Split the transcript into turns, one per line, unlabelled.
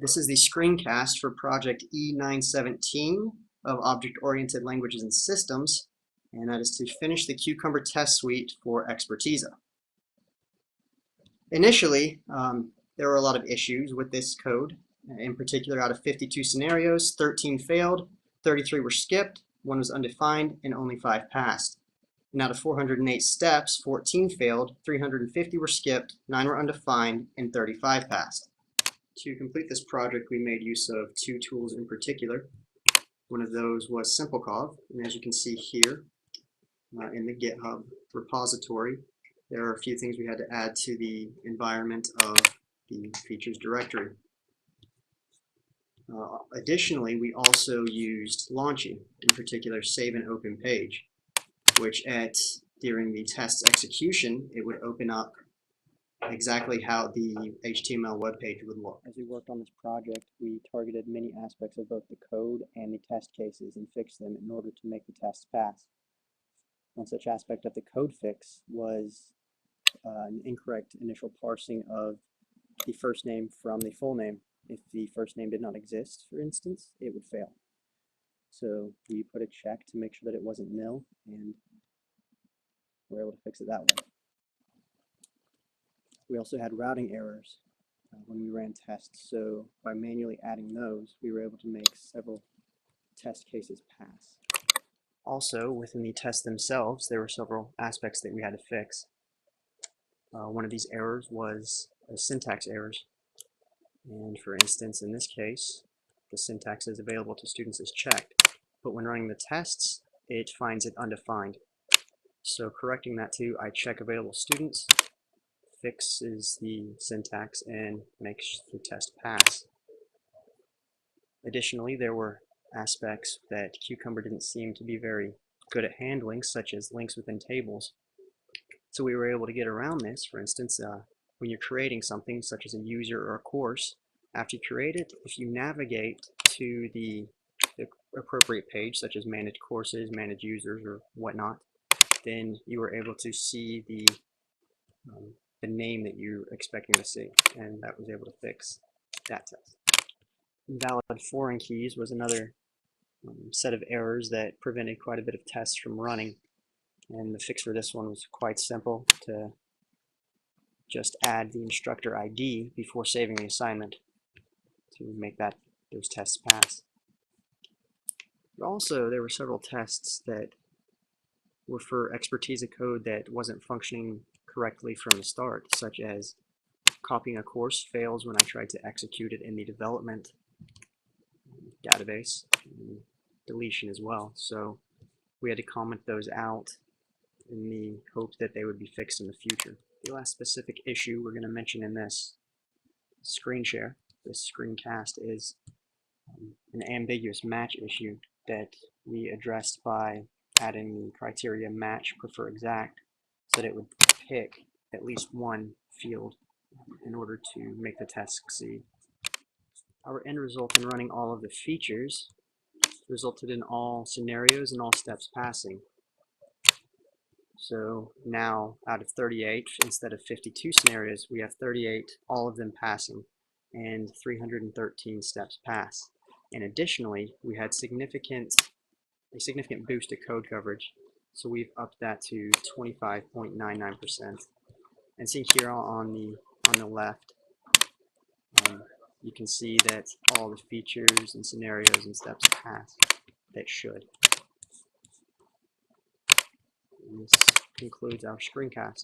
This is the screencast for project E917 of Object-Oriented Languages and Systems, and that is to finish the Cucumber test suite for Expertiza. Initially, there were a lot of issues with this code. In particular, out of 52 scenarios, 13 failed, 33 were skipped, 1 was undefined, and only 5 passed. And out of 408 steps, 14 failed, 350 were skipped, 9 were undefined, and 35 passed. To complete this project, we made use of 2 tools in particular. One of those was SimpleCog, and as you can see here in the GitHub repository, there are a few things we had to add to the environment of the features directory. Additionally, we also used Launchy, in particular save and open page, which during the test's execution, it would open up exactly how the HTML web page would look. As we worked on this project, we targeted many aspects of both the code and the test cases and fixed them in order to make the tests pass. One such aspect of the code fix was an incorrect initial parsing of the first name from the full name. If the first name did not exist, for instance, it would fail. So we put a check to make sure that it wasn't nil, and we're able to fix it that way. We also had routing errors when we ran tests, so by manually adding those, we were able to make several test cases pass. Also, within the tests themselves, there were several aspects that we had to fix. One of these errors was syntax errors. And for instance, in this case, the syntax is available to students is checked, but when running the tests, it finds it undefined. So correcting that to I check available students fixes the syntax and makes the test pass. Additionally, there were aspects that Cucumber didn't seem to be very good at handling, such as links within tables. So we were able to get around this. For instance, when you're creating something such as a user or a course, after you create it, if you navigate to the appropriate page, such as manage courses, manage users, or whatnot, then you were able to see the name that you're expecting to see, and that was able to fix that test. Invalid foreign keys was another set of errors that prevented quite a bit of tests from running, and the fix for this one was quite simple, to just add the instructor ID before saving the assignment to make those tests pass. But also, there were several tests that were for Expertiza code that wasn't functioning correctly from the start, such as copying a course fails when I tried to execute it in the development database, and deletion as well. So we had to comment those out in the hope that they would be fixed in the future. The last specific issue we're going to mention in this screen share, this screencast, is an ambiguous match issue that we addressed by adding the criteria match, prefer exact, so that it would pick at least one field in order to make the test succeed. Our end result in running all of the features resulted in all scenarios and all steps passing. So now, out of 38, instead of 52 scenarios, we have 38, all of them passing, and 313 steps pass. And additionally, we had a significant boost to code coverage, so we've upped that to 25.99%. And see here on the left, you can see that all the features and scenarios and steps pass that should. And this concludes our screencast.